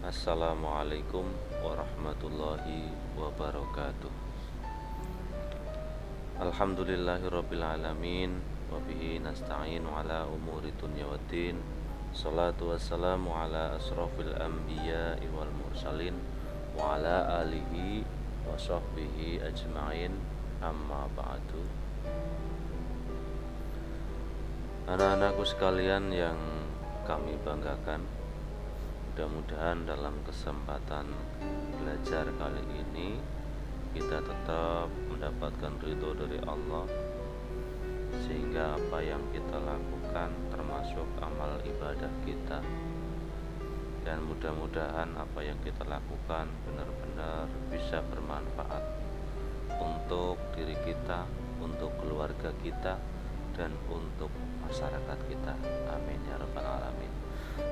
Assalamualaikum warahmatullahi wabarakatuh. Alhamdulillahirrabbilalamin. Wabihi nasta'in ala umuri dunya waddin. Salatu wassalamu ala asrafil anbiya wal mursalin wa ala alihi wa sahbihi ajma'in, amma ba'du. Anak-anakku sekalian yang kami banggakan, mudah-mudahan dalam kesempatan belajar kali ini kita tetap mendapatkan ridho dari Allah, sehingga apa yang kita lakukan termasuk amal ibadah kita, dan mudah-mudahan apa yang kita lakukan benar-benar bisa bermanfaat untuk diri kita, untuk keluarga kita, dan untuk masyarakat kita. Amin ya rabbal alamin.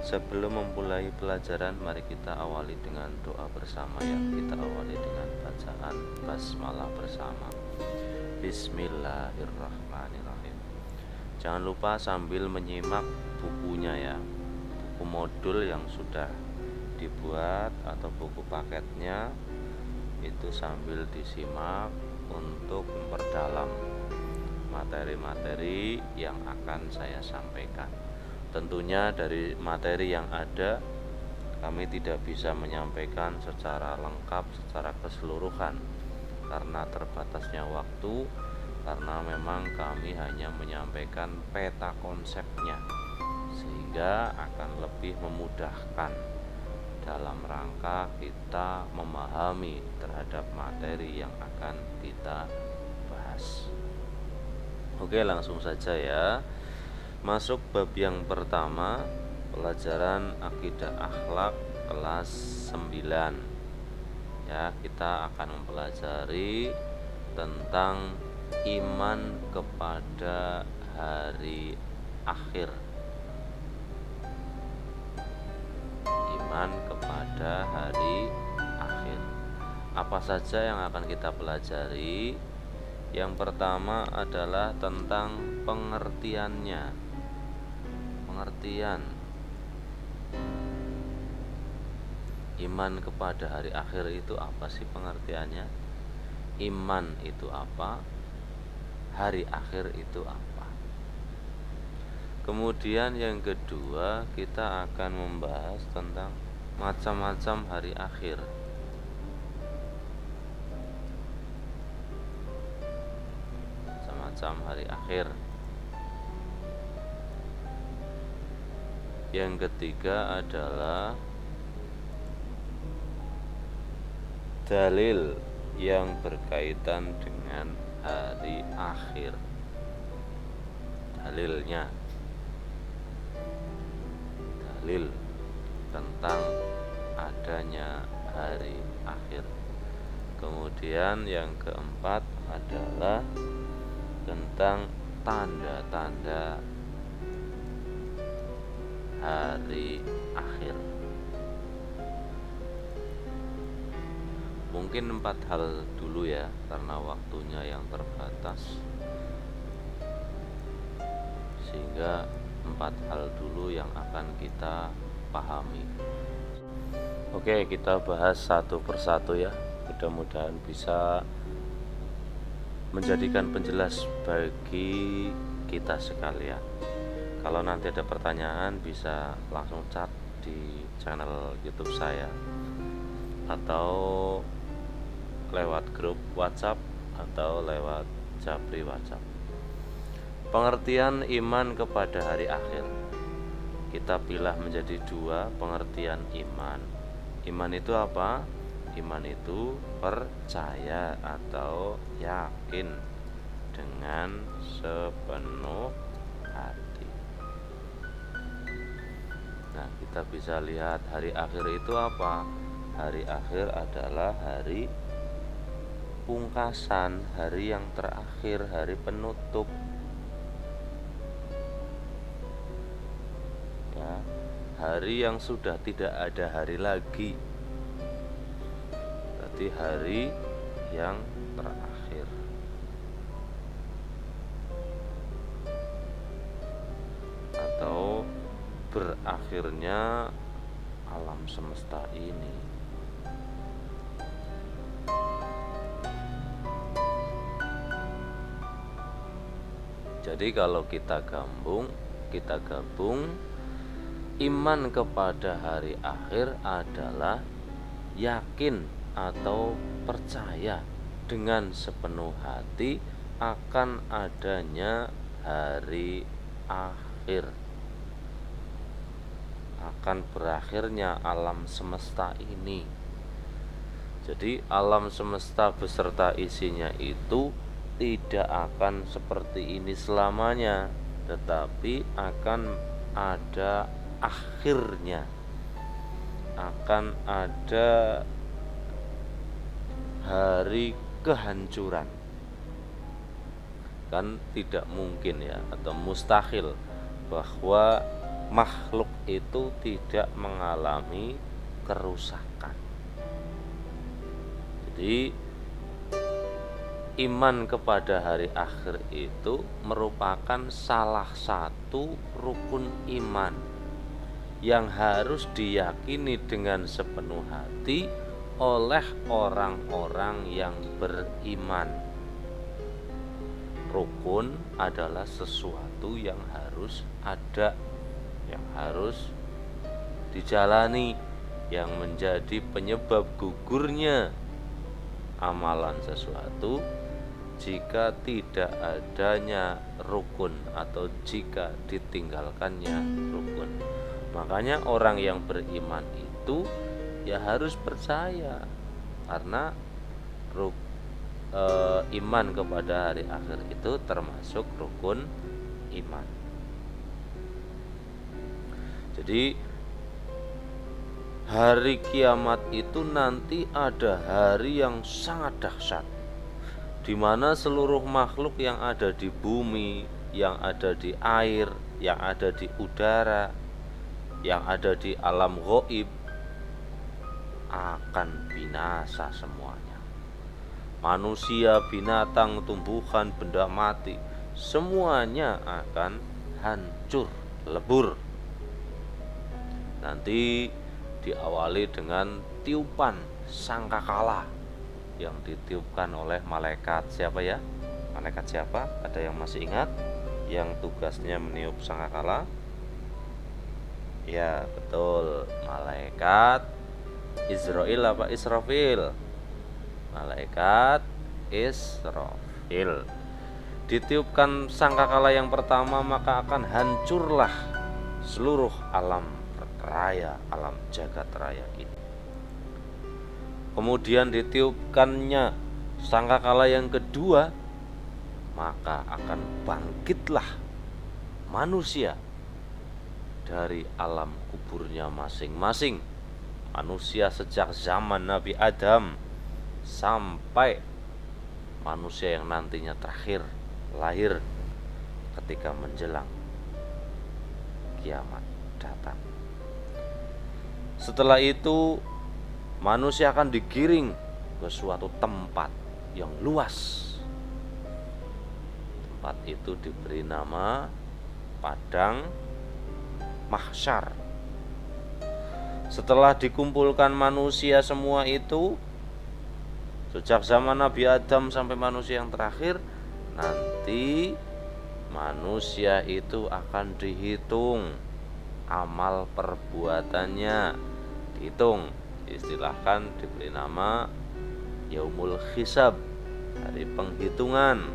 Sebelum memulai pelajaran, mari kita awali dengan doa bersama ya. Kita awali dengan bacaan basmalah bersama. Bismillahirrahmanirrahim. Jangan lupa sambil menyimak bukunya ya, buku modul yang sudah dibuat atau buku paketnya itu sambil disimak untuk memperdalam materi-materi yang akan saya sampaikan. Tentunya dari materi yang ada, kami tidak bisa menyampaikan secara lengkap, secara keseluruhan karena terbatasnya waktu, karena memang kami hanya menyampaikan peta konsepnya, sehingga akan lebih memudahkan dalam rangka kita memahami terhadap materi yang akan kita bahas. Oke, langsung saja ya. Masuk bab yang pertama, pelajaran akidah akhlak kelas 9. Ya, kita akan mempelajari tentang iman kepada hari akhir. Iman kepada hari akhir. Apa saja yang akan kita pelajari? Yang pertama adalah tentang pengertiannya. Pengertian iman kepada hari akhir itu apa sih pengertiannya? Iman itu apa? Hari akhir itu apa? Kemudian yang kedua, kita akan membahas tentang macam-macam hari akhir. Macam-macam hari akhir. Yang ketiga adalah dalil yang berkaitan dengan hari akhir. Dalilnya, dalil tentang adanya hari akhir. Kemudian yang keempat adalah tentang tanda-tanda hari akhir. Mungkin 4 hal dulu ya, karena waktunya yang terbatas, sehingga 4 hal dulu yang akan kita pahami. Oke, kita bahas satu persatu ya. Mudah-mudahan bisa menjadikan penjelas bagi kita sekalian. Kalau nanti ada pertanyaan bisa langsung chat di channel YouTube saya atau lewat grup WhatsApp atau lewat Japri WhatsApp. Pengertian iman kepada hari akhir kita pilah menjadi 2 pengertian iman. Iman itu apa? Iman itu percaya atau yakin dengan sepenuh hati. Nah, kita bisa lihat hari akhir itu apa? Hari akhir adalah hari pungkasan, hari yang terakhir, hari penutup. Ya, hari yang sudah tidak ada hari lagi. Berarti hari yang terakhir. Atau berakhirnya alam semesta ini. Jadi kalau kita gabung iman kepada hari akhir adalah yakin atau percaya dengan sepenuh hati akan adanya hari akhir, akan berakhirnya alam semesta ini. Jadi alam semesta beserta isinya itu tidak akan seperti ini selamanya, tetapi akan ada akhirnya, akan ada hari kehancuran. Kan tidak mungkin ya, atau mustahil bahwa makhluk itu tidak mengalami kerusakan. Jadi iman kepada hari akhir itu merupakan salah satu rukun iman yang harus diyakini dengan sepenuh hati oleh orang-orang yang beriman. Rukun adalah sesuatu yang harus ada, yang harus dijalani, yang menjadi penyebab gugurnya amalan sesuatu jika tidak adanya rukun atau jika ditinggalkannya rukun. Makanya orang yang beriman itu ya harus percaya, karena iman kepada hari akhir itu termasuk rukun iman. Jadi hari kiamat itu nanti ada hari yang sangat dahsyat, di mana seluruh makhluk yang ada di bumi, yang ada di air, yang ada di udara, yang ada di alam gaib akan binasa semuanya. Manusia, binatang, tumbuhan, benda mati, semuanya akan hancur, lebur. Nanti diawali dengan tiupan sangkakala yang ditiupkan oleh malaikat siapa ya? Malaikat siapa? Ada yang masih ingat yang tugasnya meniup sangkakala? Ya betul, malaikat Israfil apa Israfil? Malaikat Israfil. Ditiupkan sangkakala yang pertama, maka akan hancurlah seluruh alam raya, alam jagat raya ini. Kemudian ditiupkannya sangkakala yang kedua, maka akan bangkitlah manusia dari alam kuburnya masing-masing. Manusia sejak zaman Nabi Adam sampai manusia yang nantinya terakhir lahir ketika menjelang kiamat datang. Setelah itu manusia akan digiring ke suatu tempat yang luas. Tempat itu diberi nama Padang Mahsyar. Setelah dikumpulkan manusia semua itu, sejak zaman Nabi Adam sampai manusia yang terakhir, nanti manusia itu akan dihitung amal perbuatannya, dihitung, istilahkan diberi nama Yaumul Hisab, hari penghitungan,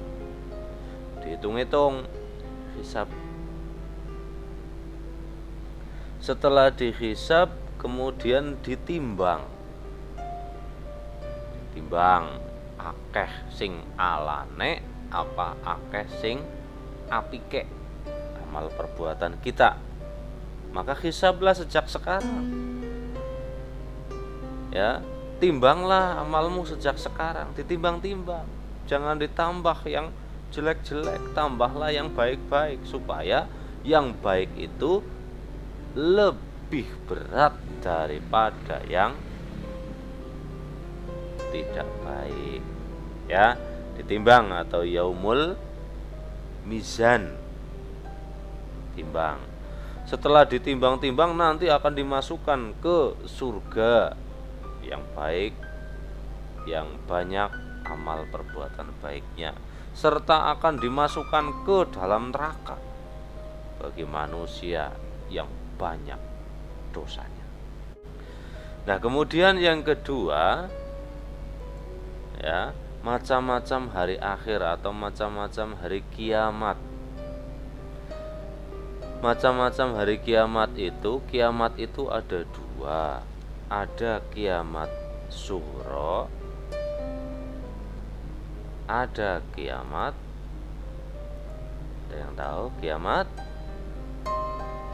dihitung-hitung, hisab. Setelah dihisab, kemudian ditimbang, akeh sing alane apa akeh sing apike amal perbuatan kita. Maka hisablah sejak sekarang, ya, timbanglah amalmu sejak sekarang, ditimbang-timbang, jangan ditambah yang jelek-jelek, tambahlah yang baik-baik, supaya yang baik itu lebih berat daripada yang tidak baik, ya. Ditimbang atau yaumul mizan, timbang. Setelah ditimbang-timbang nanti akan dimasukkan ke surga yang baik, yang banyak amal perbuatan baiknya, serta akan dimasukkan ke dalam neraka bagi manusia yang banyak dosanya. Nah, kemudian yang kedua, ya, macam-macam hari akhir atau macam-macam hari kiamat. Macam-macam hari kiamat itu ada dua. Ada kiamat sughra, ada kiamat, ada yang tahu kiamat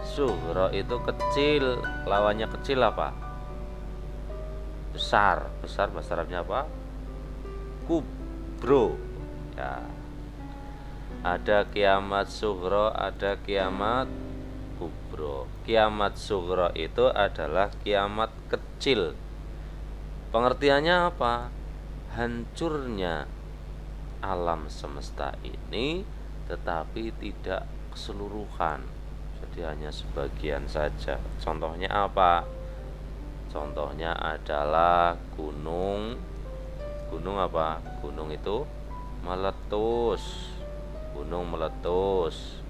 sughra itu kecil, lawannya kecil apa? Besar. Besar bahasa Arabnya apa? Kubro. Ya. Ada kiamat sughra, ada kiamat kubro. Kiamat sughra itu adalah kiamat kecil. Pengertiannya apa? Hancurnya alam semesta ini, tetapi tidak keseluruhan. Jadi hanya sebagian saja. Contohnya apa? Contohnya adalah gunung. Gunung apa? Gunung itu meletus. Gunung meletus.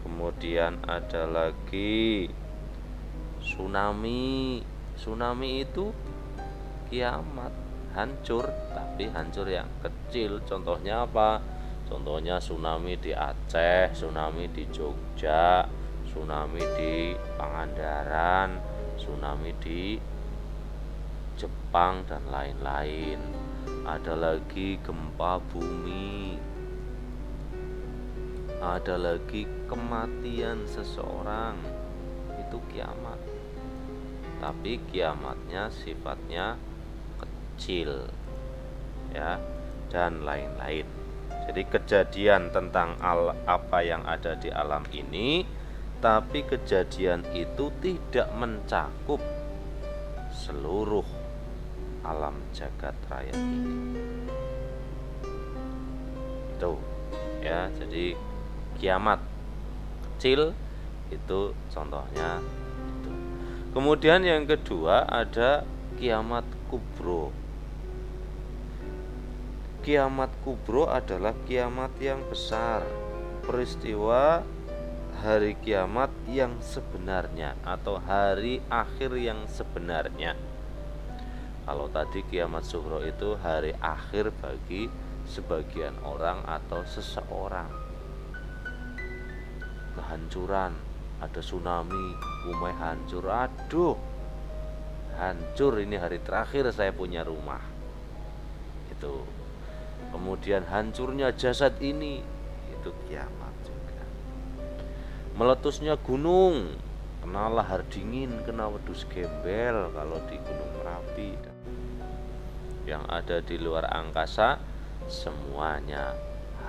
Kemudian ada lagi tsunami. Tsunami itu kiamat, hancur, tapi hancur yang kecil. Contohnya apa? Contohnya tsunami di Aceh, tsunami di Jogja, tsunami di Pangandaran, tsunami di Jepang dan lain-lain. Ada lagi gempa bumi. Ada lagi kematian seseorang, itu kiamat. Tapi kiamatnya sifatnya kecil, ya, dan lain-lain. Jadi kejadian tentang apa yang ada di alam ini, tapi kejadian itu tidak mencakup seluruh alam jagat raya ini. Itu, ya, jadi kiamat kecil itu contohnya itu. Kemudian yang kedua ada kiamat kubro. Kiamat kubro adalah kiamat yang besar, peristiwa hari kiamat yang sebenarnya atau hari akhir yang sebenarnya. Kalau tadi kiamat sughra itu hari akhir bagi sebagian orang atau seseorang. Kehancuran, ada tsunami, rumah hancur, aduh, hancur, ini hari terakhir saya punya rumah, itu. Kemudian hancurnya jasad ini, itu kiamat juga. Meletusnya gunung, kena lahar dingin, kena wedhus gembel kalau di Gunung Merapi. Yang ada di luar angkasa semuanya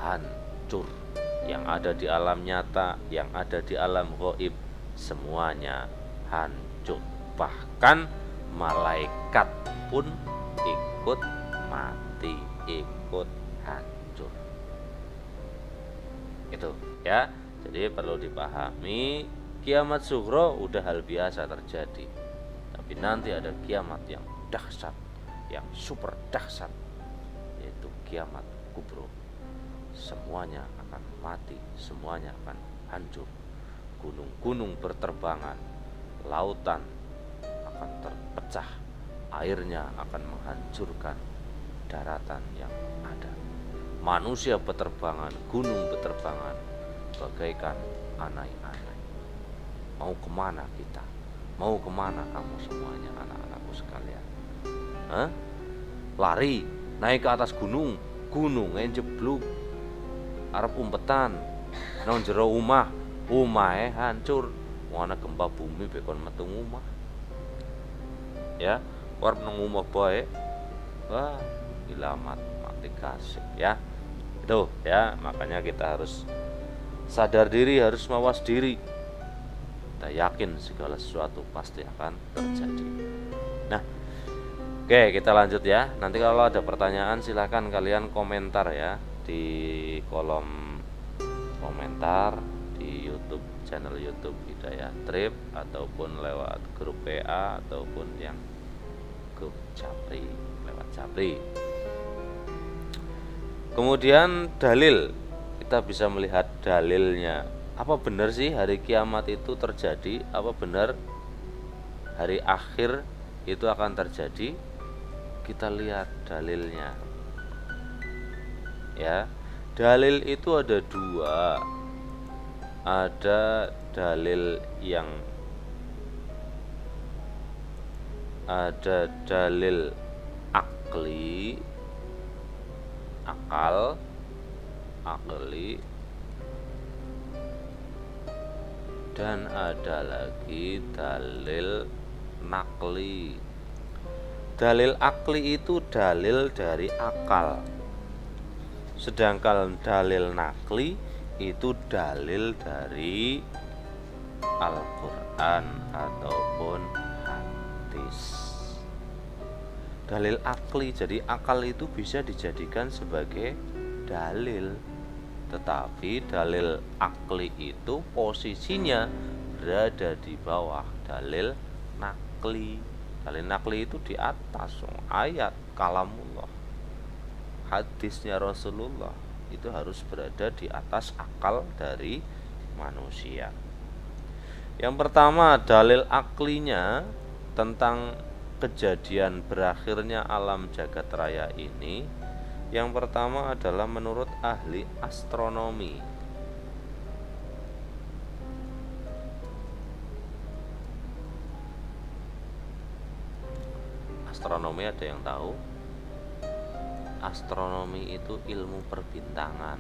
hancur. Yang ada di alam nyata, yang ada di alam gaib, semuanya hancur. Bahkan malaikat pun ikut mati, ikut hancur. Itu, ya. Jadi perlu dipahami, kiamat sughra udah hal biasa terjadi. Tapi nanti ada kiamat yang dahsyat, yang super dahsyat, yaitu kiamat kubro. Semuanya akan mati, semuanya akan hancur. Gunung-gunung berterbangan, lautan akan terpecah, airnya akan menghancurkan daratan yang ada. Manusia berterbangan, gunung berterbangan, bagaikan anai-anai. Mau kemana kita? Mau kemana kamu semuanya, anak-anakku sekalian? Hah? Lari, naik ke atas gunung, gunungnya jeblok, arep umpetan nang jero omah, omahe hancur. Ana gempa bumi bekon metu omah. Ya, arep nang omah bae. Wah, ilamat mati kasih, ya. Itu, ya, makanya kita harus sadar diri, harus mawas diri. Kita yakin segala sesuatu pasti akan terjadi. Nah, oke, kita lanjut ya. Nanti kalau ada pertanyaan silakan kalian komentar ya di kolom komentar di di YouTube, channel YouTube Hidayah Trip, ataupun lewat grup WA, ataupun yang grup Japri, lewat Japri. Kemudian dalil, kita bisa melihat dalilnya. Apa benar sih hari kiamat itu terjadi? Apa benar hari akhir itu akan terjadi? Kita lihat dalilnya. Ya, dalil itu ada dua. Ada dalil akli, akli, dan ada lagi dalil nakli. Dalil akli itu dalil dari akal, sedangkan dalil nakli itu dalil dari Al-Quran ataupun hadis. Dalil akli, jadi akal itu bisa dijadikan sebagai dalil, tetapi dalil akli itu posisinya berada di bawah dalil nakli. Dalil nakli itu di atas ayat kalamullah, hadisnya Rasulullah, itu harus berada di atas akal dari manusia. Yang pertama, dalil aklinya tentang kejadian berakhirnya alam jagat raya ini. Yang pertama adalah menurut ahli astronomi. Astronomi ada yang tahu? Astronomi itu ilmu perbintangan,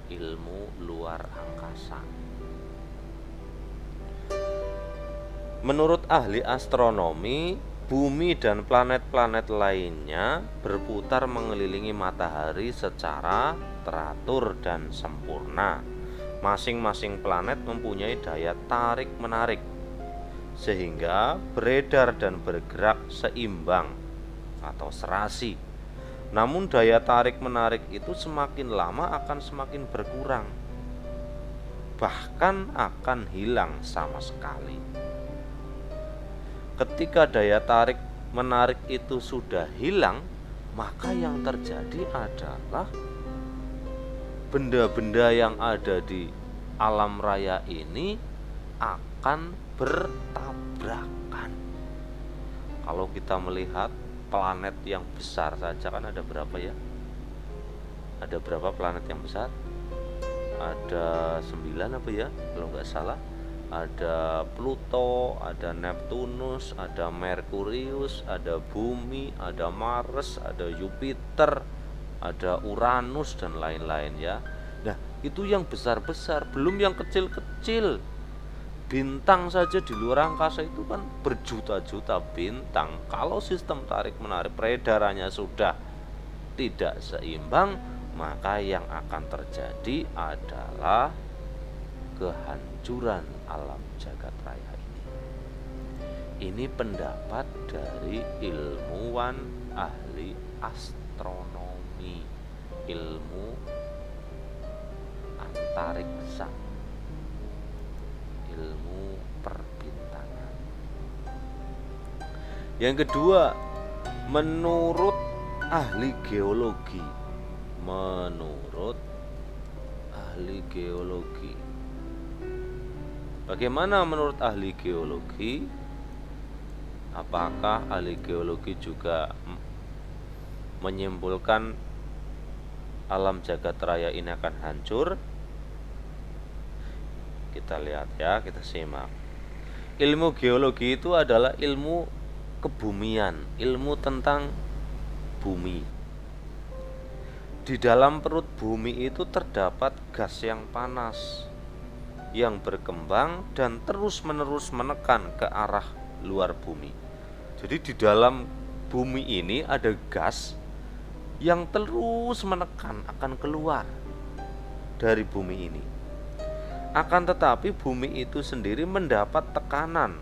ilmu luar angkasa. Menurut ahli astronomi, bumi dan planet-planet lainnya berputar mengelilingi matahari secara teratur dan sempurna. Masing-masing planet mempunyai daya tarik-menarik, sehingga beredar dan bergerak seimbang atau serasi. Namun daya tarik-menarik itu semakin lama akan semakin berkurang, bahkan akan hilang sama sekali. Ketika daya tarik menarik itu sudah hilang, maka yang terjadi adalah benda-benda yang ada di alam raya ini akan bertabrakan. Kalau kita melihat planet yang besar saja kan ada berapa ya? Ada berapa planet yang besar? Ada 9 apa ya kalau nggak salah. Ada Pluto, ada Neptunus, ada Merkurius, ada Bumi, ada Mars, ada Jupiter, ada Uranus, dan lain-lain ya. Nah, itu yang besar-besar, belum yang kecil-kecil. Bintang saja di luar angkasa itu kan berjuta-juta bintang. Kalau sistem tarik-menarik peredarannya sudah tidak seimbang, maka yang akan terjadi adalah kehancuran alam jagat raya ini. Ini pendapat dari ilmuwan ahli astronomi, ilmu antariksa, ilmu perbintangan. Yang kedua, menurut ahli geologi. Bagaimana menurut ahli geologi? Apakah ahli geologi juga menyimpulkan alam jagat raya ini akan hancur? Kita lihat ya, kita simak. Ilmu geologi itu adalah ilmu kebumian, ilmu tentang bumi. Di dalam perut bumi itu terdapat gas yang panas yang berkembang dan terus-menerus menekan ke arah luar bumi. Jadi di dalam bumi ini ada gas yang terus menekan akan keluar dari bumi ini. Akan tetapi bumi itu sendiri mendapat tekanan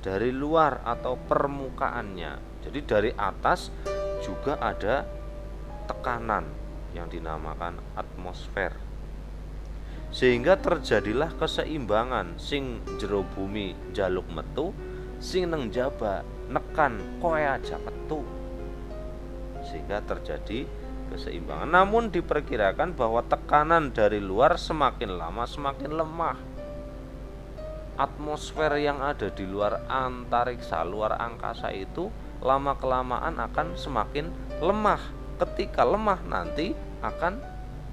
dari luar atau permukaannya. Jadi dari atas juga ada tekanan yang dinamakan atmosfer. sehingga terjadilah keseimbangan, sing jero bumi jaluk metu, sing neng jaba nekan koe aja metu, sehingga terjadi keseimbangan. Namun diperkirakan bahwa tekanan dari luar semakin lama semakin lemah. Atmosfer yang ada di luar antariksa, luar angkasa itu lama kelamaan akan semakin lemah. Ketika lemah nanti akan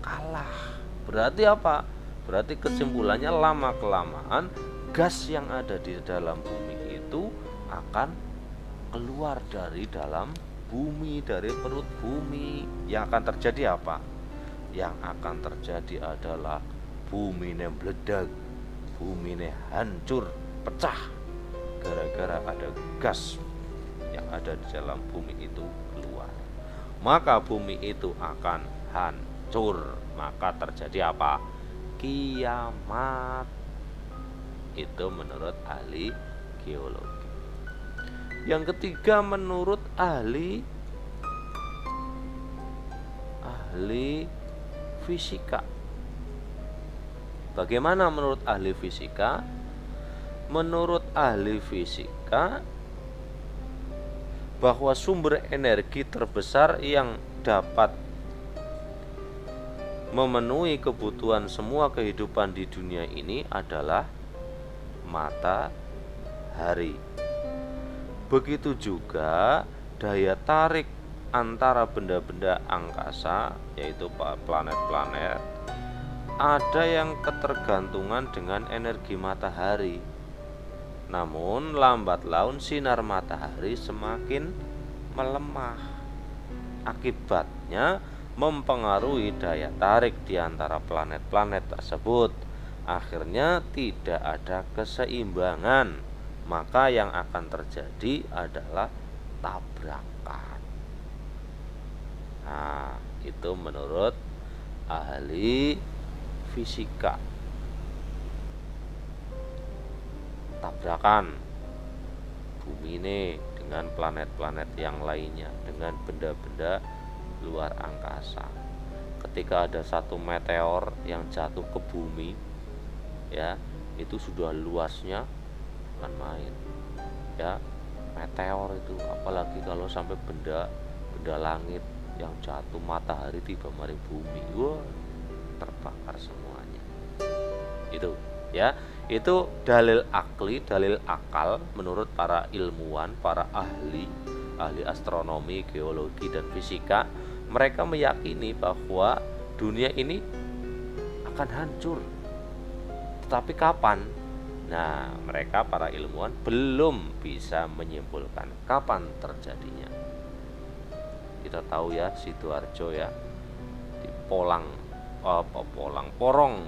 kalah. Berarti apa? Berarti kesimpulannya lama kelamaan gas yang ada di dalam bumi itu akan keluar dari dalam bumi, dari perut bumi. Yang akan terjadi apa? Yang akan terjadi adalah bumi ini meledak, bumi ini hancur, pecah, gara-gara ada gas yang ada di dalam bumi itu keluar. Maka bumi itu akan hancur. Maka terjadi apa? Kiamat. Itu menurut ahli geologi. Yang ketiga menurut ahli fisika. Bagaimana menurut ahli fisika? Menurut ahli fisika bahwa sumber energi terbesar yang dapat memenuhi kebutuhan semua kehidupan di dunia ini adalah matahari. Begitu juga daya tarik antara benda-benda angkasa, yaitu planet-planet, ada yang ketergantungan dengan energi matahari. Namun lambat laun sinar matahari semakin melemah. Akibatnya mempengaruhi daya tarik di antara planet-planet tersebut. Akhirnya tidak ada keseimbangan. Maka yang akan terjadi adalah tabrakan. Nah, itu menurut ahli fisika. Tabrakan bumi ini dengan planet-planet yang lainnya, dengan benda-benda luar angkasa. Ketika ada satu meteor yang jatuh ke bumi, ya, itu sudah luasnya bukan main, ya. Meteor itu, apalagi kalau sampai benda langit yang jatuh, matahari tiba mari bumi, wah, terbakar semuanya. Itu, ya, itu dalil akli, dalil akal menurut para ilmuwan, para ahli astronomi, geologi dan fisika. Mereka meyakini bahwa dunia ini akan hancur. Tetapi kapan? Nah, mereka para ilmuwan belum bisa menyimpulkan kapan terjadinya. Kita tahu ya, Sidoarjo ya, di Porong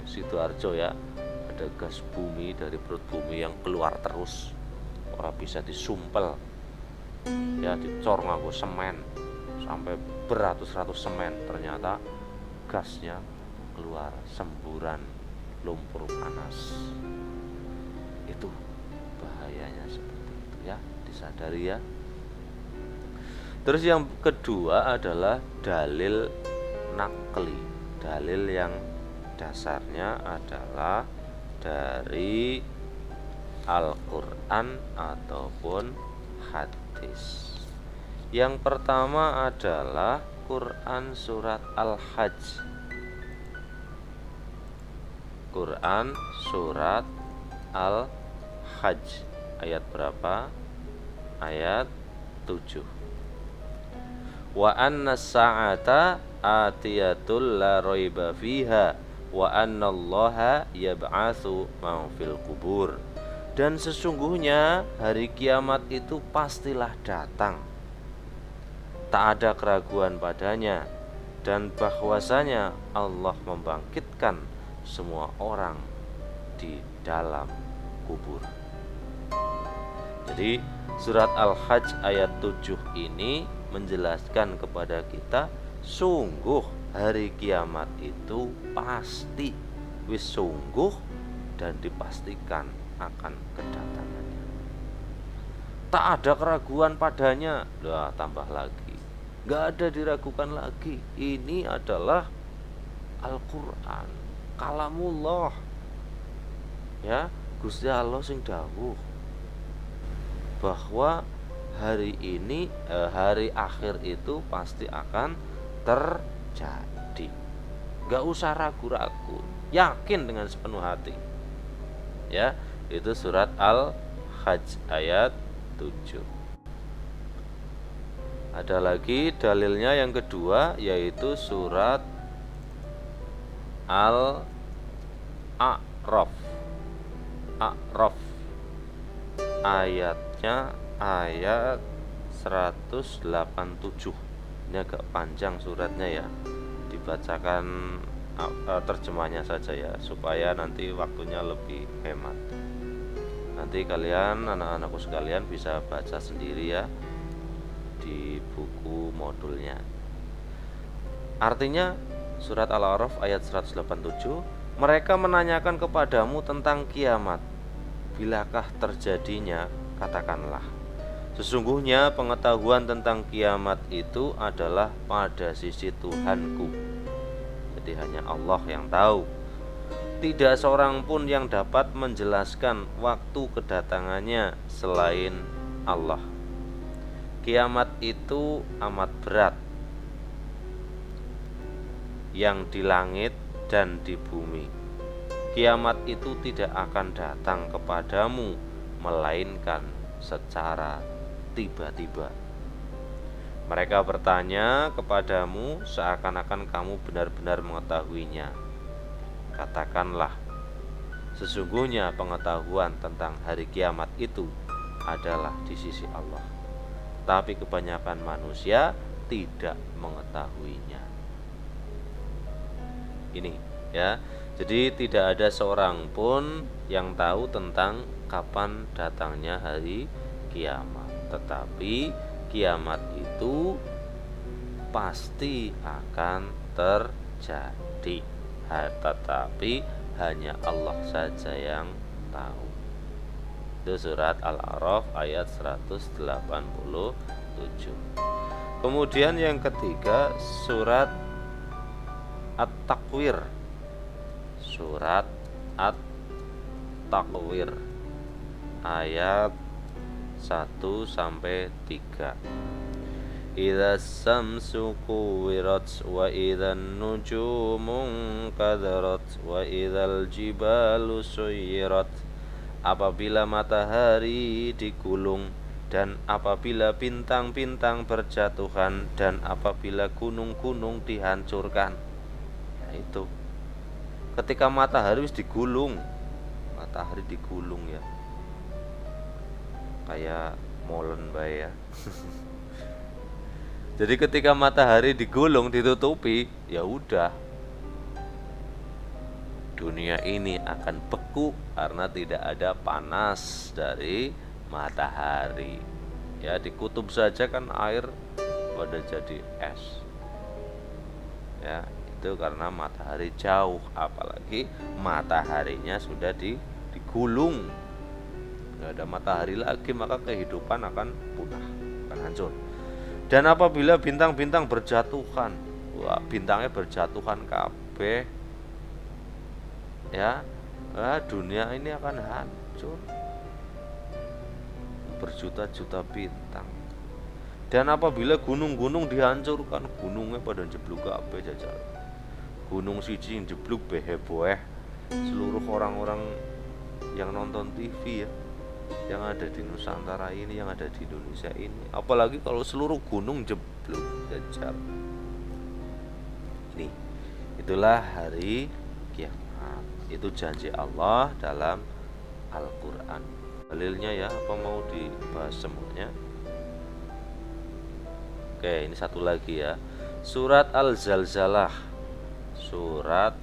Sidoarjo ya, ada gas bumi dari perut bumi yang keluar terus. Orang bisa disumpel, ya, dicor nganggo semen sampai beratus-ratus semen, ternyata gasnya keluar semburan lumpur panas. Itu bahayanya seperti itu ya, disadari ya. Terus yang kedua adalah dalil nakli, dalil yang dasarnya adalah dari Al-Quran ataupun hadis. Yang pertama adalah Quran surat Al-Hajj. Quran surat Al-Hajj ayat berapa? Ayat 7. Wa anna sa'ata atiyatul la raiba fiha wa anna allaha yab'atsu man fil qubur. Dan sesungguhnya hari kiamat itu pastilah datang, tak ada keraguan padanya, dan bahwasanya Allah membangkitkan semua orang di dalam kubur. Jadi surat Al-Hajj ayat 7 ini menjelaskan kepada kita, sungguh hari kiamat itu pasti, wis sungguh dan dipastikan akan kedatangannya. Tak ada keraguan padanya. Lah, tambah lagi, gak ada diragukan lagi. Ini adalah Al-Quran, kalamullah. Ya, Gusti Allah sing dawuh bahwa hari ini hari akhir itu pasti akan terjadi. Gak usah ragu-ragu, yakin dengan sepenuh hati. Ya, itu surat Al-Hajj ayat 7. Ada lagi dalilnya yang kedua, yaitu surat Al-A'raf. A'raf ayatnya ayat 187. Ini agak panjang suratnya ya, dibacakan terjemahnya saja ya, supaya nanti waktunya lebih hemat. Nanti kalian, anak-anakku sekalian, bisa baca sendiri ya di buku modulnya. Artinya surat Al-A'raf ayat 187, mereka menanyakan kepadamu tentang kiamat. Bilakah terjadinya, katakanlah, sesungguhnya pengetahuan tentang kiamat itu adalah pada sisi Tuhanku. Jadi hanya Allah yang tahu. Tidak seorang pun yang dapat menjelaskan waktu kedatangannya selain Allah. Kiamat itu amat berat, yang di langit dan di bumi. Kiamat itu tidak akan datang kepadamu melainkan secara tiba-tiba. Mereka bertanya kepadamu seakan-akan kamu benar-benar mengetahuinya. Katakanlah, sesungguhnya pengetahuan tentang hari kiamat itu adalah di sisi Allah, tapi kebanyakan manusia tidak mengetahuinya. Ini ya, jadi tidak ada seorang pun yang tahu tentang kapan datangnya hari kiamat. Tetapi kiamat itu pasti akan terjadi, tetapi hanya Allah saja yang tahu. Itu surat Al-A'raf ayat 187. Kemudian yang ketiga, surat At-Takwir. Surat At-Takwir ayat 1 sampai 3. Idza samsu kuwirat wa idzan nujumu kadarat wa idzal jibalu suyirat. Apabila matahari digulung dan apabila bintang-bintang berjatuhan dan apabila gunung-gunung dihancurkan. Ya itu. Ketika matahari digulung, matahari digulung ya. Kayak molen bae ya. Jadi ketika matahari digulung, ditutupi, ya udah, dunia ini akan beku karena tidak ada panas dari matahari. Ya, di kutub saja kan air pada jadi es. Ya, itu karena matahari jauh, apalagi mataharinya sudah digulung. Nggak ada matahari lagi, maka kehidupan akan punah, akan hancur. Dan apabila bintang-bintang berjatuhan, wah, bintangnya berjatuhan kabeh, ya, dunia ini akan hancur. Berjuta-juta bintang. Dan apabila gunung-gunung dihancurkan, gunungnya pada jeblok kabeh jajar. Gunung siji jeblok beheboeh, seluruh orang-orang yang nonton TV ya, yang ada di Nusantara ini, yang ada di Indonesia ini, apalagi kalau seluruh gunung jeblok jajar. Ini, itulah hari kiamat. Itu janji Allah dalam Al-Quran. Dalilnya ya, apa mau dibahas semuanya? Oke, ini satu lagi ya, surat Al-Zalzalah. Surat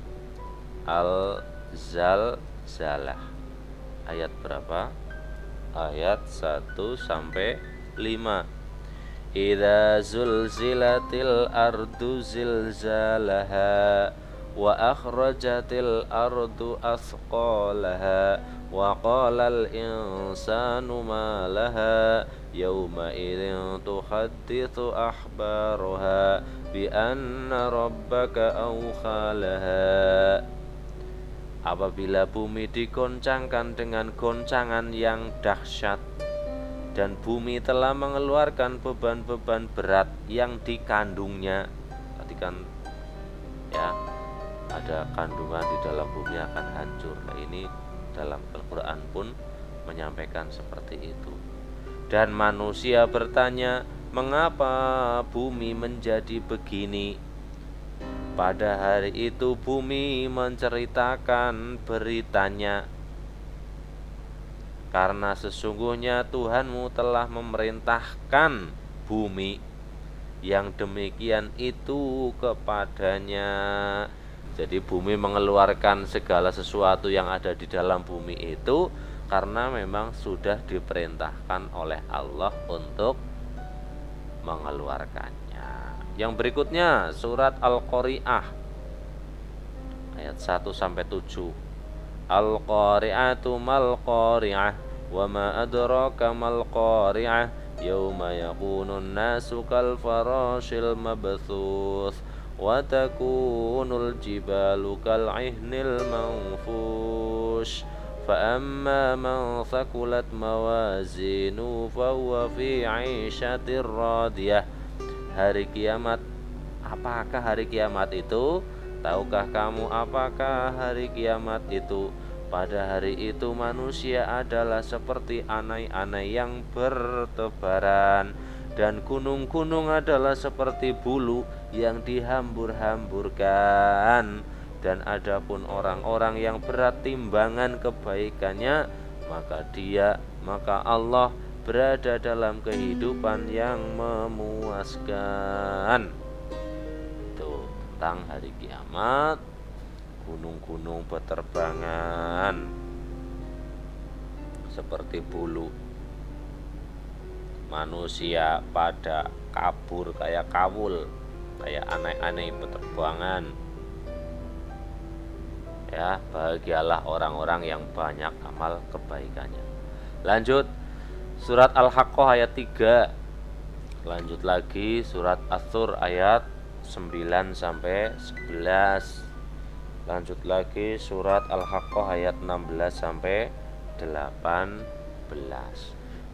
Al-Zalzalah ayat berapa? Ayat 1 sampai 5. Idza zulzilatil ardu zilzalaha wa akhrajatil ardu athqalaha wa qalal insanu ma laha yawma idzin tuhadditsu akhbaraha bi anna rabbaka awkhalaha. Apabila bumi digoncangkan dengan goncangan yang dahsyat dan bumi telah mengeluarkan beban-beban berat yang dikandungnya. Tadi kan ya, ada kandungan di dalam bumi akan hancur. Nah, ini dalam Al-Quran pun menyampaikan seperti itu. Dan manusia bertanya, mengapa bumi menjadi begini? Pada hari itu bumi menceritakan beritanya, karena sesungguhnya Tuhanmu telah memerintahkan bumi yang demikian itu kepadanya. Jadi bumi mengeluarkan segala sesuatu yang ada di dalam bumi itu karena memang sudah diperintahkan oleh Allah untuk mengeluarkannya. Yang berikutnya surat Al-Qari'ah ayat 1-7. Al-Qari'atu mal qari'ah wa ma adraka mal qari'ah yauma yakunun nasu kal farashil mabthuth wa takunul jibalu kal ihnil manfush fa amma man thaqulat mawazinu fa huwa fi 'ishatir radiyah. Hari kiamat, apakah hari kiamat itu? Tahukah kamu apakah hari kiamat itu? Pada hari itu manusia adalah seperti anai-anai yang bertebaran, dan gunung-gunung adalah seperti bulu yang dihambur-hamburkan. Dan adapun orang-orang yang berat timbangan kebaikannya, maka Allah berada dalam kehidupan yang memuaskan. Itu tentang hari kiamat, gunung-gunung berterbangan seperti bulu, manusia pada kabur kayak kawul, kayak aneh-aneh berterbangan. Ya, bahagialah orang-orang yang banyak amal kebaikannya. Lanjut surat Al-Haqqah ayat 3. Lanjut lagi surat As-Sur ayat 9-11. Lanjut lagi surat Al-Haqqah ayat 16-18.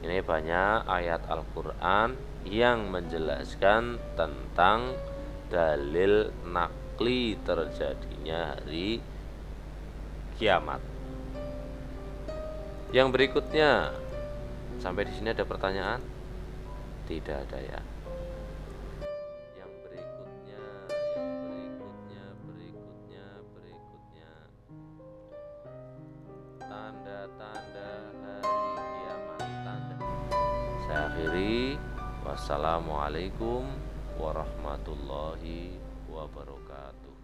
Ini banyak ayat Al-Quran yang menjelaskan tentang dalil nakli terjadinya hari kiamat. Yang berikutnya, sampai di sini ada pertanyaan? Tidak ada ya. Yang berikutnya. Tanda-tanda hari kiamat. Saya akhiri. Wassalamualaikum warahmatullahi wabarakatuh.